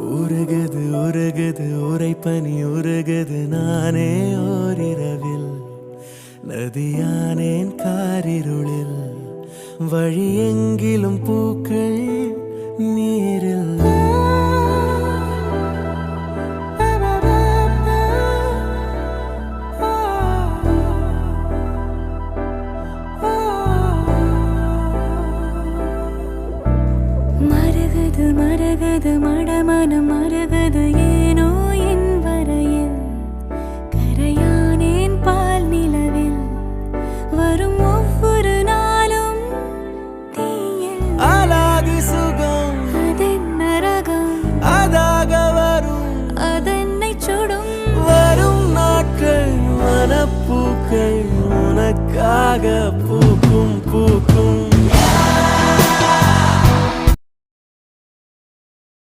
உருகுது உருகுது உரைப்பனி உருகுது நானே ஓரிரவில் நதியானேன் காரிருளில் வழி எங்கிலும் பூக்கள் நீரில் மரகது மரகது மடமனம் மரகது ஏனோ என் வரையில் கரையானேன் பால் நிலவில் வரும் ஒவ்வொரு நாளும் தீயில் அழகு சுகம் அதென்ன ரகம் அதாக வரும் அதென்னை சுடும் வரும் நாட்கள் மனப்பூக்கள் உனக்காக பூ